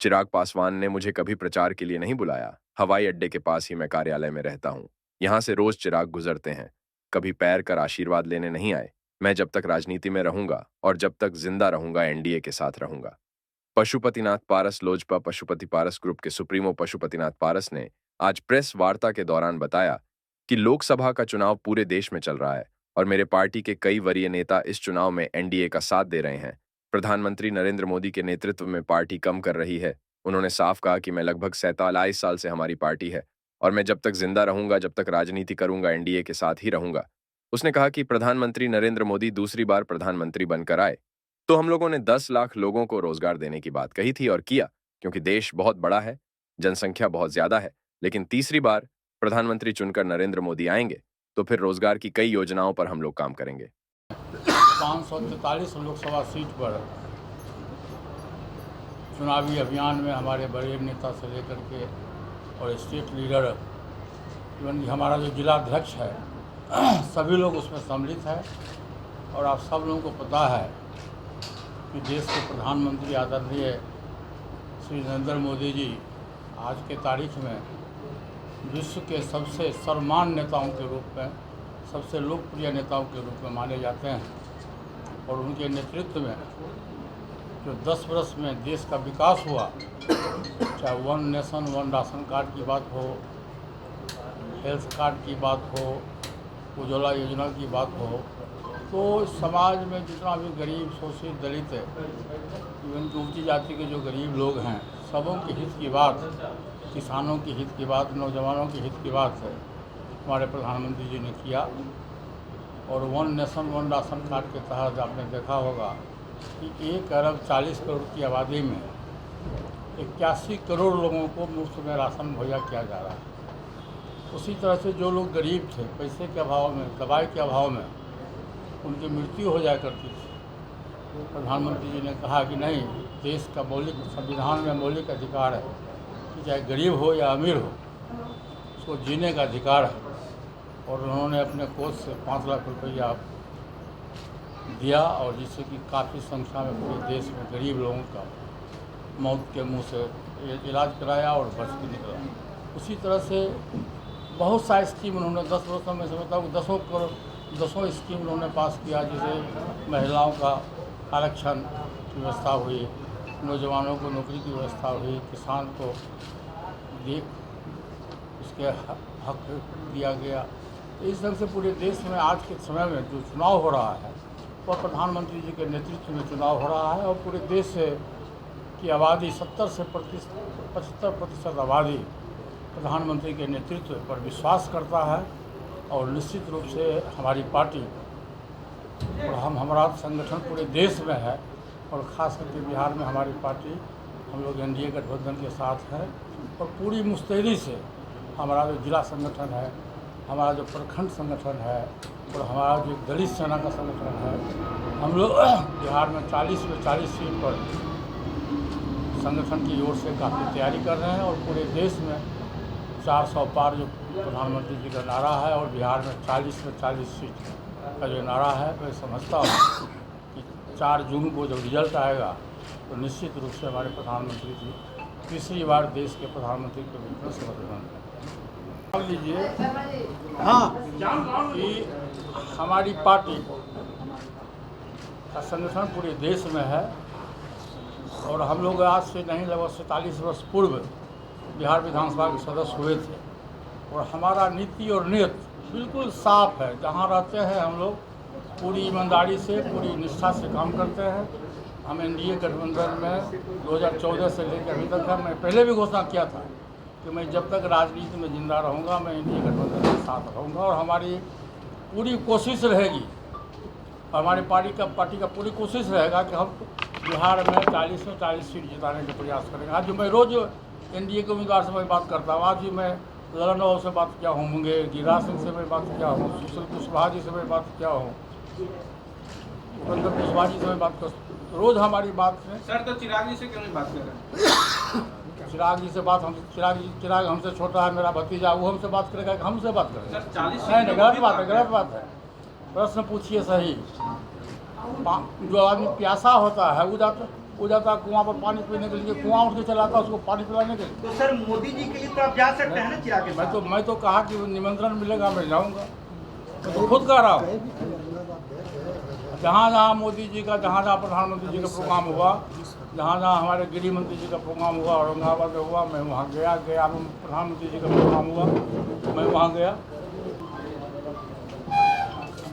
चिराग पासवान ने मुझे कभी प्रचार के लिए नहीं बुलाया। हवाई अड्डे के पास ही मैं कार्यालय में रहता हूँ। यहाँ से रोज चिराग गुजरते हैं। कभी पैर कर आशीर्वाद लेने नहीं आए। मैं जब तक राजनीति में रहूंगा और जब तक जिंदा रहूंगा एनडीए के साथ रहूंगा। पशुपतिनाथ पारस लोजपा पशुपति पारस ग्रुप के सुप्रीमो पशुपतिनाथ पारस ने आज प्रेस वार्ता के दौरान बताया कि लोकसभा का चुनाव पूरे देश में चल रहा है और मेरे पार्टी के कई वरीय नेता इस चुनाव में एनडीए का साथ दे रहे हैं। प्रधानमंत्री नरेंद्र मोदी के नेतृत्व में पार्टी कम कर रही है। उन्होंने साफ कहा कि मैं लगभग 47 साल से हमारी पार्टी है और मैं जब तक जिंदा रहूंगा, जब तक राजनीति करूंगा, एनडीए के साथ ही रहूंगा। उसने कहा कि प्रधानमंत्री नरेंद्र मोदी दूसरी बार प्रधानमंत्री बनकर आए तो हम लोगों ने 10 लाख लोगों को रोजगार देने की बात कही थी और किया, क्योंकि देश बहुत बड़ा है, जनसंख्या बहुत ज्यादा है। लेकिन तीसरी बार प्रधानमंत्री चुनकर नरेंद्र मोदी आएंगे तो फिर रोजगार की कई योजनाओं पर हम लोग काम करेंगे। 543 लोकसभा सीट पर चुनावी अभियान में हमारे बड़े नेता से लेकर के और स्टेट लीडर, इवन कि हमारा जो जिला अध्यक्ष है सभी लोग उसमें सम्मिलित हैं। और आप सब लोगों को पता है कि देश के प्रधानमंत्री आदरणीय श्री नरेंद्र मोदी जी आज के तारीख में विश्व के सबसे सर्वमान्य नेताओं के रूप में, सबसे लोकप्रिय नेताओं के रूप में माने जाते हैं। और उनके नेतृत्व में जो 10 वर्ष में देश का विकास हुआ, चाहे one nation one ration card की बात हो, हेल्थ कार्ड की बात हो, उज्ज्वला योजना की बात हो, तो समाज में जितना भी गरीब, शोषित, दलित है, इवन की ऊंची जाति के जो गरीब लोग हैं, सबों के हित की बात, किसानों के हित की बात, नौजवानों के हित की बात है हमारे प्रधानमंत्री जी ने किया। और one nation one ration card के तहत आपने देखा होगा कि 1 अरब 40 करोड़ की आबादी में 81 करोड़ लोगों को मुफ्त में राशन मुहैया किया जा रहा है। उसी तरह से जो लोग गरीब थे, पैसे के अभाव में, दवाई के अभाव में उनकी मृत्यु हो जाया करती थी, प्रधानमंत्री जी ने कहा कि नहीं, देश का मौलिक, संविधान में मौलिक अधिकार है कि चाहे गरीब हो या अमीर हो, उसको जीने का अधिकार है। और उन्होंने अपने कोष से 5 लाख रुपया दिया और जिससे कि काफ़ी संख्या में पूरे देश में गरीब लोगों का मौत के मुंह से इलाज कराया और बच के निकला। उसी तरह से बहुत सारी स्कीम उन्होंने 10 वर्षों में से मतलब 10 स्कीम उन्होंने पास किया, जैसे महिलाओं का आरक्षण की व्यवस्था हुई, नौजवानों को नौकरी की व्यवस्था हुई, किसान को उसके हक दिया गया। तो इस ढंग से पूरे देश में आज के समय में जो चुनाव हो रहा है वह प्रधानमंत्री जी के नेतृत्व में चुनाव हो रहा है। और पूरे देश की आबादी 70 से 75% आबादी प्रधानमंत्री के नेतृत्व पर विश्वास करता है। और निश्चित रूप से हमारी पार्टी और हमारा संगठन पूरे देश में है और ख़ास करके बिहार में हमारी पार्टी, हम लोग एनडीए गठबंधन के साथ है। और पूरी मुस्तैदी से हमारा जो जिला संगठन है, हमारा जो प्रखंड संगठन है और हमारा जो दलित सेना का संगठन है, हम लोग बिहार में 40 में 40 सीट पर संगठन की ओर से काफ़ी तैयारी कर रहे हैं। और पूरे देश में 400 पार जो प्रधानमंत्री जी का नारा है और बिहार में 40 में 40 सीट का जो नारा है, मैं समझता हूँ कि 4 जून को जब रिजल्ट आएगा तो निश्चित रूप से हमारे प्रधानमंत्री जी तीसरी बार देश के प्रधानमंत्री के रूप में शपथ ग्रहण मान लीजिए। हाँ, कि हमारी पार्टी का संगठन पूरे देश में है और हम लोग आज से नहीं, लगभग 47 वर्ष पूर्व बिहार विधानसभा के सदस्य हुए थे। और हमारा नीति और नियत बिल्कुल साफ है। जहाँ रहते हैं हम लोग पूरी ईमानदारी से, पूरी निष्ठा से काम करते हैं। हम एनडीए गठबंधन में 2014 से लेकर अभी तक है। मैं पहले भी घोषणा किया था कि मैं जब तक राजनीति में जिंदा रहूँगा मैं एनडीए गठबंधन के साथ रहूँगा। और हमारी पूरी कोशिश रहेगी, हमारी पार्टी का पूरी कोशिश रहेगा कि हम बिहार में 40 में 40 सीट जिताने का प्रयास करेंगे। आज मैं रोज़ एनडीए के उम्मीदवार से मैं बात करता हूँ। आज भी मैं ललन बाबू से बात किया हूँ, मुंगे गिरिराज सिंह से मैं बात किया हूँ, सुशील कुशवाहा जी से मैं बात किया हूँ, उपेंद्र कुशवाहा जी से मैं बात कर, रोज़ हमारी बात है। सर, तो चिराग जी से क्यों नहीं बात कर रहे? चिराग जी से बात, हम चिराग हमसे छोटा है, मेरा भतीजा, वो हमसे बात करेगा कि हमसे बात करेगा? सर 40 नहीं, गलत बात है, गलत बात है। प्रश्न पूछिए सही। जो आदमी प्यासा होता है वो जाता वो जाता कुआं पर पानी पीने के लिए, कुआं उठ के चलाता उसको पानी पिलाने के लिए। तो सर मोदी जी के लिए तो आप जा सकते हैं ना चिराग के साथ। मैं तो कहा कि निमंत्रण मिलेगा मैं जाऊंगा, मैं तो खुद कह रहा हूँ। जहाँ जहाँ मोदी जी का, जहाँ जहाँ प्रधानमंत्री जी का प्रोग्राम हुआ, जहाँ जहाँ हमारे गृह मंत्री जी का प्रोग्राम हुआ, औरंगाबाद में हुआ, मैं वहाँ गया। गया में प्रधानमंत्री जी का प्रोग्राम हुआ, मैं वहाँ गया।